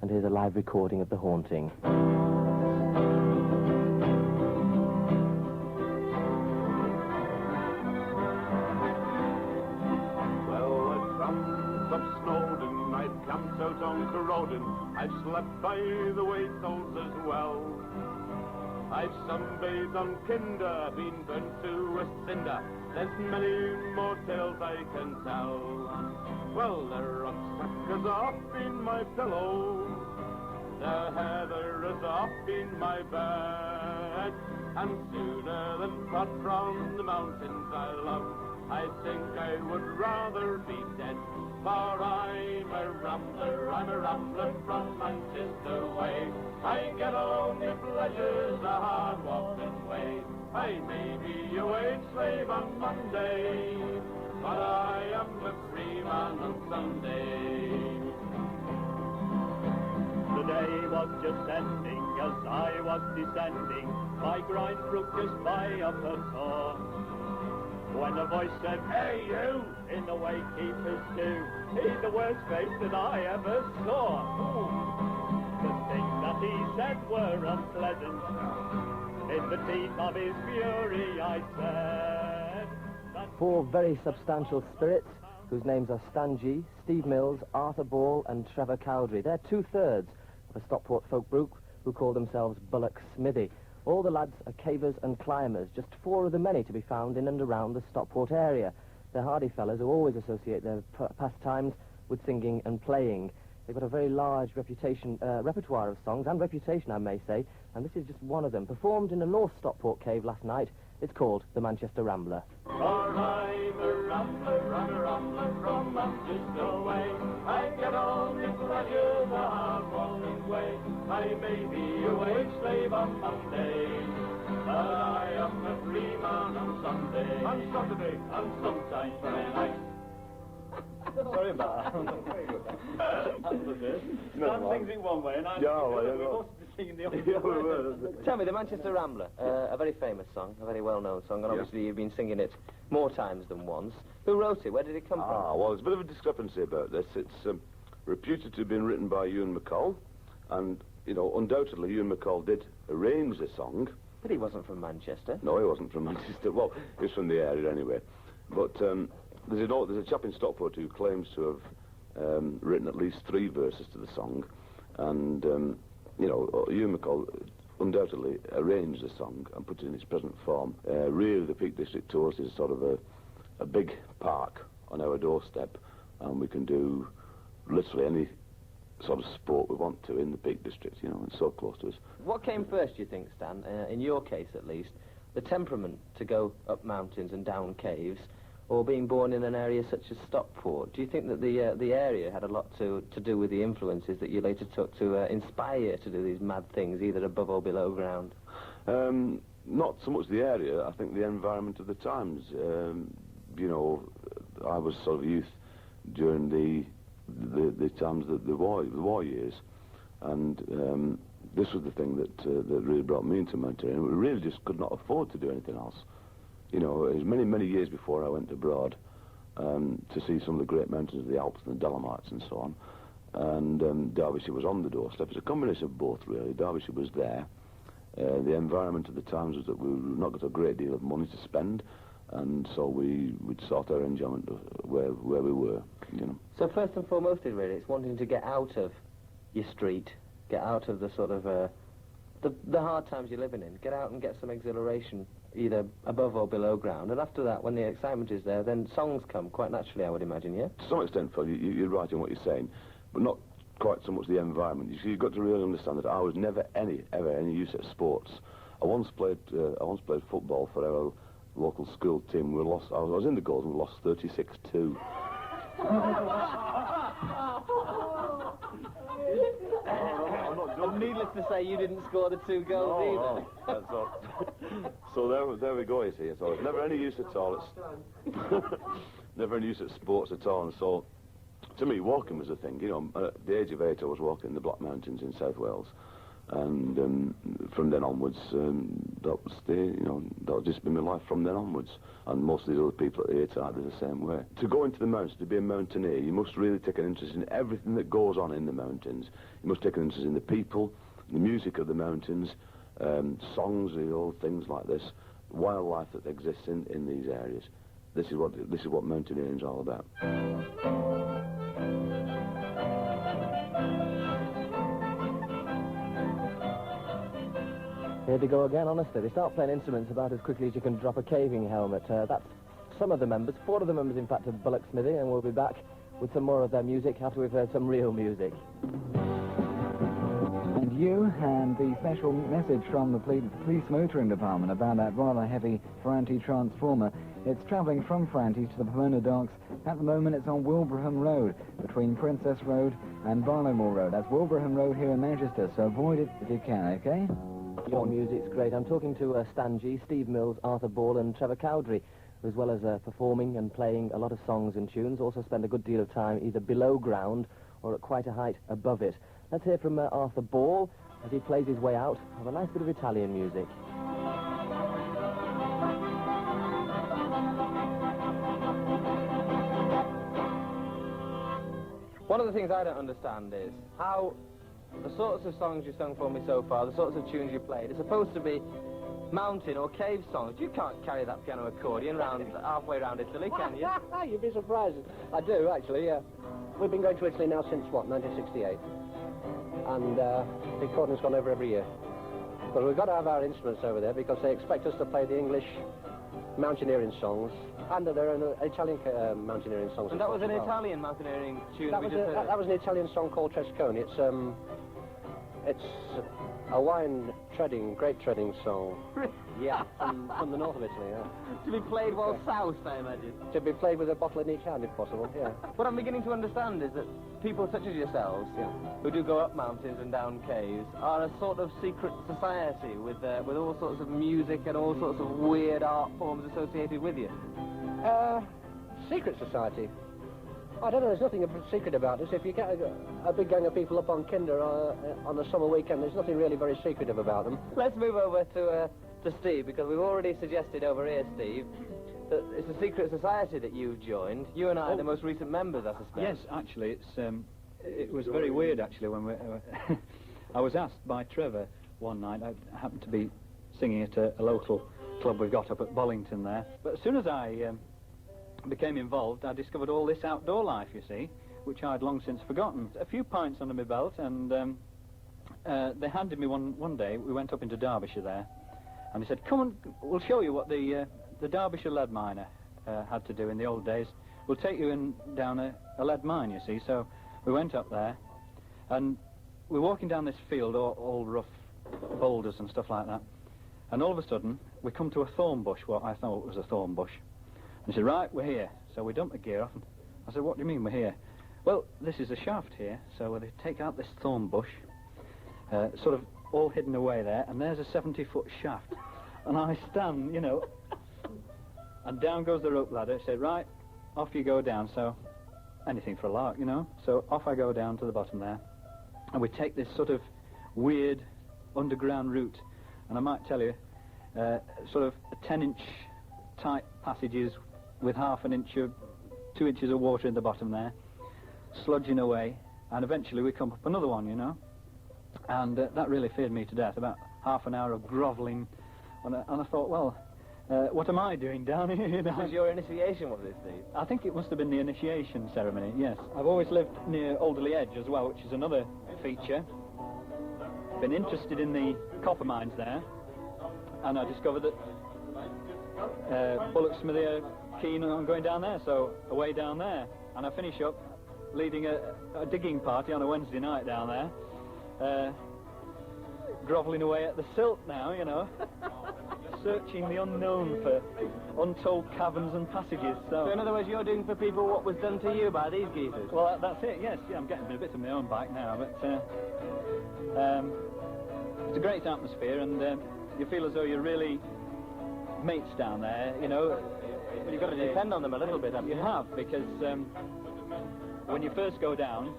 and here's a live recording of The Haunting. I've camped out on Corrodin, I've slept by the waystones as well. I've sunbathed on Kinder, been burnt to a cinder. There's many more tales I can tell. Well, the rucksack is off in my pillow, the heather is off in my bed, and sooner than part from the mountains I love, I think I would rather be dead. For I'm a rambler from Manchester way. I get only pleasures the hard walking way. I may be a wage slave on Monday, but I am a free man on Sunday. The day was just ending as I was descending my grind brook just by up a tor, when a voice said, "Hey you!" in the way keepers do. He's the worst face that I ever saw. The things that he said were unpleasant. In the teeth of his fury I said that... Four very substantial spirits, whose names are Stan G, Steve Mills, Arthur Ball and Trevor Cowdrey. They're two-thirds of a Stockport folk group who call themselves Bullock Smithy. All the lads are cavers and climbers, just four of the many to be found in and around the Stockport area. They're hardy fellows who always associate their pastimes with singing and playing. They've got a very large repertoire of songs, and reputation, I may say, and this is just one of them, performed in a North Stockport cave last night. It's called The Manchester Rambler. For I'm a rambler from Manchester way. I get only pleasure the hard walking way. I may be a wage slave on Monday, but I am a free man on Sunday. On Saturday, and sometimes very nice. Sorry about that. Stan sings it one way and I we're singing the other. Tell me, The Manchester Rambler, a very famous song, a very well-known song, and obviously you've been singing it more times than once. Who wrote it? Where did it come from? Well, there's a bit of a discrepancy about this. It's reputed to have been written by Ewan MacColl, and, you know, undoubtedly Ewan MacColl did arrange the song. But he wasn't from Manchester. No, he wasn't from Manchester. Well, he was from the area anyway. But there's a chap in Stockport who claims to have written at least 3 verses to the song, and you know, Ewan MacColl undoubtedly arranged the song and put it in its present form. Really, the Peak District to us is sort of a big park on our doorstep, and we can do literally any sort of sport we want to in the Peak District, you know, it's so close to us. What came first, do you think, Stan, in your case at least, the temperament to go up mountains and down caves, or being born in an area such as Stockport? Do you think that the area had a lot to do with the influences that you later took to inspire you to do these mad things, either above or below ground? Not so much the area, I think the environment of the times. You know, I was sort of youth during the times, the war years, and this was the thing that really brought me into Manchester, and we really just could not afford to do anything else. You know, it was many years before I went abroad to see some of the great mountains of the Alps and the Dolomites and so on. And Derbyshire was on the doorstep. It's a combination of both, really. Derbyshire was there. The environment at the times was that we were not got a great deal of money to spend, and so we'd sort our enjoyment of where we were, you know. So first and foremost, really, it's wanting to get out of your street, get out of the sort of the hard times you're living in, get out and get some exhilaration, either above or below ground, and after that, when the excitement is there, then songs come quite naturally, I would imagine, yeah? To some extent, Phil, you're right in what you're saying, but not quite so much the environment. You see, you've got to really understand that I was never ever any use at sports. I once played football for our local school team. We lost. I was in the goals and we lost 36-2. And needless to say, you didn't score the 2 goals either. No, that's not. So there we go, you see. So it's never any use at all. It's never any use at sports at all. And so, to me, walking was a thing. You know, at the age of 8, I was walking in the Black Mountains in South Wales. And from then onwards, that will stay, you know, that'll just be my life from then onwards. And most of these other people at the are the same way. To go into the mountains, to be a mountaineer, you must really take an interest in everything that goes on in the mountains. You must take an interest in the people, the music of the mountains, songs, you know, things like this, wildlife that exists in these areas. This is what mountaineering is all about. Here they go again, honestly. They start playing instruments about as quickly as you can drop a caving helmet. That's some of the members, 4 of the members, in fact, of Bullock Smithy, and we'll be back with some more of their music after we've heard some real music. And you and the special message from the police motoring department about that rather heavy Ferranti transformer. It's travelling from Ferranti to the Pomona Docks. At the moment, it's on Wilbraham Road, between Princess Road and Barlowmore Road. That's Wilbraham Road here in Manchester, so avoid it if you can, OK? Your music's great. I'm talking to Stan G, Steve Mills, Arthur Ball and Trevor Cowdrey, who, as well as performing and playing a lot of songs and tunes, also spend a good deal of time either below ground or at quite a height above it. Let's hear from Arthur Ball as he plays his way out of a nice bit of Italian music. One of the things I don't understand is how the sorts of songs you've sung for me so far, the sorts of tunes you played, are supposed to be mountain or cave songs. You can't carry that piano accordion round halfway around Italy, can you? You'd be surprised. I do, actually, yeah. We've been going to Italy now since, what, 1968? And the accordion's gone over every year. But we've got to have our instruments over there because they expect us to play the English mountaineering songs and their own Italian mountaineering songs. And that was an Italian mountaineering tune? That was an Italian song called Trescone. It's a wine treading, grape treading song. Yeah, from the north of Italy, yeah. To be played while south, I imagine. To be played with a bottle in each hand, if possible, yeah. What I'm beginning to understand is that people such as yourselves, who do go up mountains and down caves, are a sort of secret society with all sorts of music and all sorts of weird art forms associated with you. Secret society? I don't know, there's nothing secret about this. If you get a big gang of people up on Kinder on a summer weekend, there's nothing really very secretive about them. Let's move over to Steve, because we've already suggested over here, Steve, that it's a secret society that you've joined. You and I are the most recent members, I suspect. Yes, actually, it was very weird, actually, when I was asked by Trevor one night. I happened to be singing at a local club we've got up at Bollington there. But as soon as I became involved, I discovered all this outdoor life, you see, which I'd long since forgotten. A few pints under my belt, and they handed me one day. We went up into Derbyshire there, and they said, come on, we'll show you what the Derbyshire lead miner had to do in the old days. We'll take you down a lead mine, you see. So we went up there, and we're walking down this field, all rough boulders and stuff like that, and all of a sudden, we come to a thorn bush, what I thought was a thorn bush. And he said, right, we're here. So we dumped the gear off, and I said, what do you mean we're here? Well, this is a shaft here, so they take out this thorn bush, sort of all hidden away there, and there's a 70-foot shaft. And I stand, you know, and down goes the rope ladder. It said, right, off you go down. So anything for a lark, you know. So off I go down to the bottom there, and we take this sort of weird underground route. And I might tell you, sort of 10-inch tight passages with half an inch of 2 inches of water in the bottom there, sludging away, and eventually we come up another one, you know. And that really feared me to death, about half an hour of grovelling, and I thought, well, what am I doing down here, you know? Was your initiation, was this, Steve? I think it must have been the initiation ceremony, yes. I've always lived near Alderley Edge as well, which is another feature. Been interested in the copper mines there, and I discovered that Bullock Smithy are keen on going down there, so away down there. And I finish up leading a digging party on a Wednesday night down there, grovelling away at the silt now, you know, searching the unknown for untold caverns and passages. So in other words, you're doing for people what was done to you by these geezers? Well, that's it, yes. Yeah, I'm getting a bit of my own back now, but it's a great atmosphere, and you feel as though you're really mates down there, you know. Well, you've got to depend on them a little bit, haven't you? You have, because when you first go down,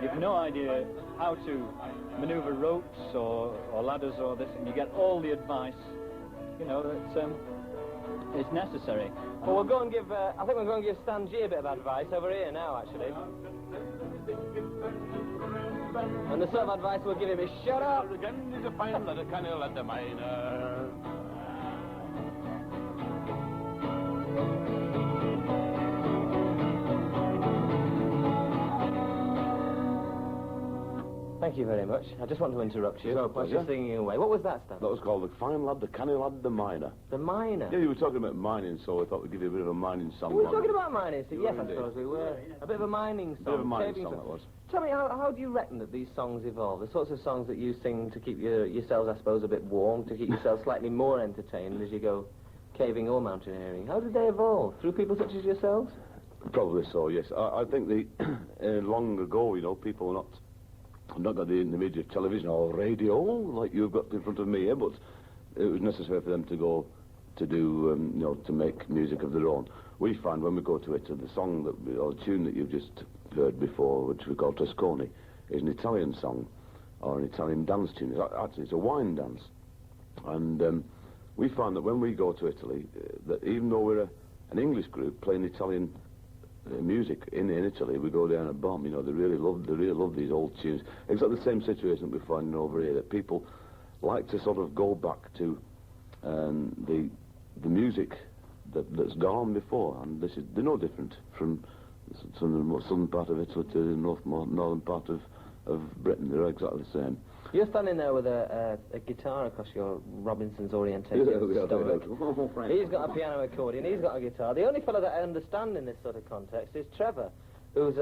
you've no idea how to manoeuvre ropes or ladders or this, and you get all the advice, you know, that is necessary. Well, we'll go and give, I think we're going to give Stan G a bit of advice over here now, actually. And the sort of advice we'll give him is, shut up! Again is a fine letter, can you let the miner? Thank you very much. I just want to interrupt you. It's our while pleasure. you're singing away. What was that, Stan? That was called The Fine Lad, The Canny Lad, The Miner. The Miner. Yeah, you were talking about mining, so I thought we'd give you a bit of a mining song. We were talking about mining, so You yes, were I indeed. suppose we were. A bit of a mining song. Bit of a mining caving song, that was. Tell me, how do you reckon that these songs evolve? The sorts of songs that you sing to keep yourselves, I suppose, a bit warm, to keep yourselves slightly more entertained as you go caving or mountaineering. How did they evolve? Through people such as yourselves? Probably so, yes. I think long ago, you know, people were not got the image of television or radio like you've got in front of me here, but it was necessary for them to go to do, you know, to make music of their own. We find when we go to Italy, the song or tune that you've just heard before, which we call Tosconi, is an Italian song or an Italian dance tune. Actually, it's a wine dance. And we find that when we go to Italy, that even though we're an English group playing Italian music in Italy, we go down and bomb. You know, they really love these old tunes. It's like the same situation that we're finding over here, that people like to sort of go back to the music that's gone on before, and they're no different from the southern part of Italy to the northern part of Britain. They're exactly the same. You're standing there with a guitar across your Robinson's Orientation stomach. He's got a piano accordion, he's got a guitar. The only fellow that I understand in this sort of context is Trevor, who's,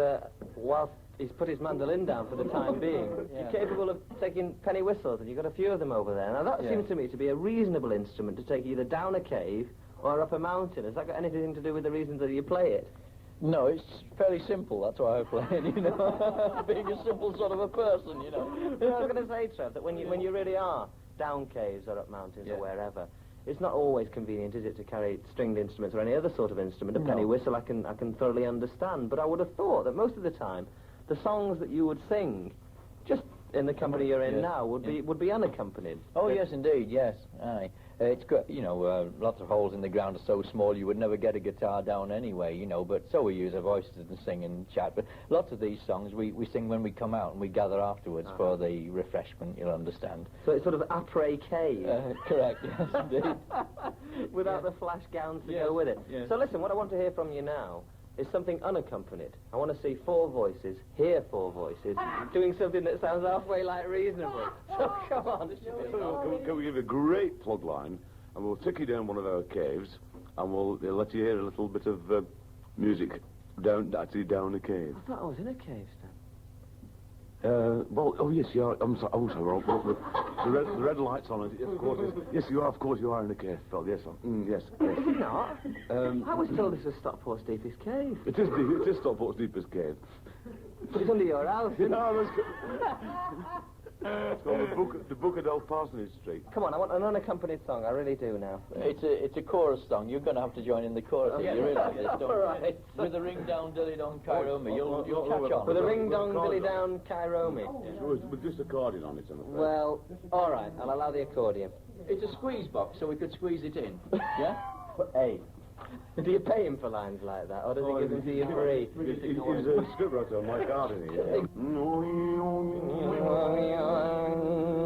whilst he's put his mandolin down for the time being, you're capable of taking penny whistles, and you've got a few of them over there. Now, that seems to me to be a reasonable instrument to take either down a cave or up a mountain. Has that got anything to do with the reasons that you play it? No, it's fairly simple, that's why I play it, you know. Being a simple sort of a person, you know. I was going to say, Trev, that when you really are down caves or up mountains or wherever, it's not always convenient, is it, to carry stringed instruments or any other sort of instrument. A penny whistle I can thoroughly understand, but I would have thought that most of the time the songs that you would sing, just in the company you're in now, would be unaccompanied. Oh, yes, indeed, yes, aye. It's got, you know, lots of holes in the ground are so small you would never get a guitar down anyway, you know, but so we use our voices and sing and chat. But lots of these songs we sing when we come out and we gather afterwards for the refreshment, you'll understand. So it's sort of après cave. Correct, yes, indeed. Without the flash gowns to go with it. Yes. So listen, what I want to hear from you now is something unaccompanied. I want to see four voices, hear four voices, doing something that sounds halfway like reasonable. So come on. Can we give a great plug line, and we'll take you down one of our caves, and we'll let you hear a little bit of music down the cave. I thought I was in a cave, Stan. Well, oh yes, you are. I'm sorry. Oh, sorry. The red light's on it. Of course. Yes, you are. Of course, you are in a cave, Phil. Yes, yes. Is it not? I was told this was Stockport's deepest cave. It is deep. It is Stockport's deepest cave. But it's under your house. No, it's called the Bookadell Parsonage Street. Come on, I want an unaccompanied song. I really do now. It's a chorus song. You're going to have to join in the chorus. You realise this, don't you? Right. With a ring down, dilly dong, Kairomi, you'll catch on. With a ring dong, dilly down, Kairomi. With just accordion on it, I'm afraid. Well, all right, I'll allow the accordion. It's a squeeze box, so we could squeeze it in. Yeah? Hey. Do you pay him for lines like that, or does he give them to you free? He's a scriptwriter on my garden here.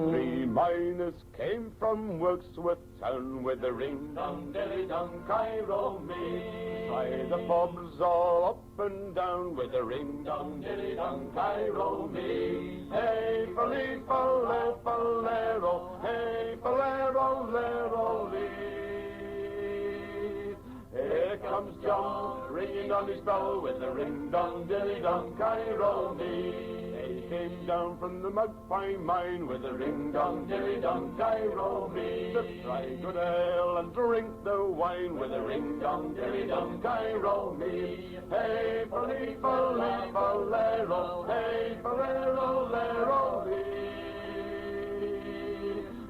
Three miners came from Worksworth town with the ring dong dilly dong Cairo me. Try the pubs all up and down with the ring dong dilly dong Cairo me. Hey fale fale falero, hey falero lero lee. Here comes John, ringing on his bell with the ring-dong, dilly-dong, Cairo-me. He came down from the Magpie mine with the ring-dong, dilly-dong, Cairo-me. To try good ale and drink the wine with the ring-dong, dilly-dong, Cairo-me. Hey, fale, fale, falero, hey, falero, lero-lee.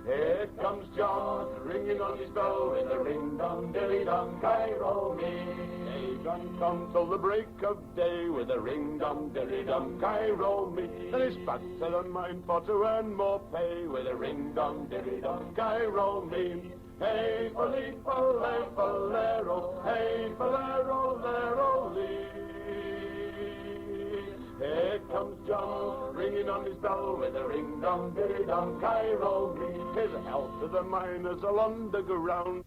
Here comes John, ringing on his bell with a ring-dong-dilly-dong, Cairo me. They don't come till the break of day with a ring-dong-dilly-dong, Cairo me. Then it's back to the mine for to earn more pay with a ring-dong-dilly-dong, Cairo me. Hey, fale, falero, hey, falero, lero, lee. Here comes John, ringing on his bell with a ring-dong-dilly-dong, Cairo me. Here's a health to the miners all underground.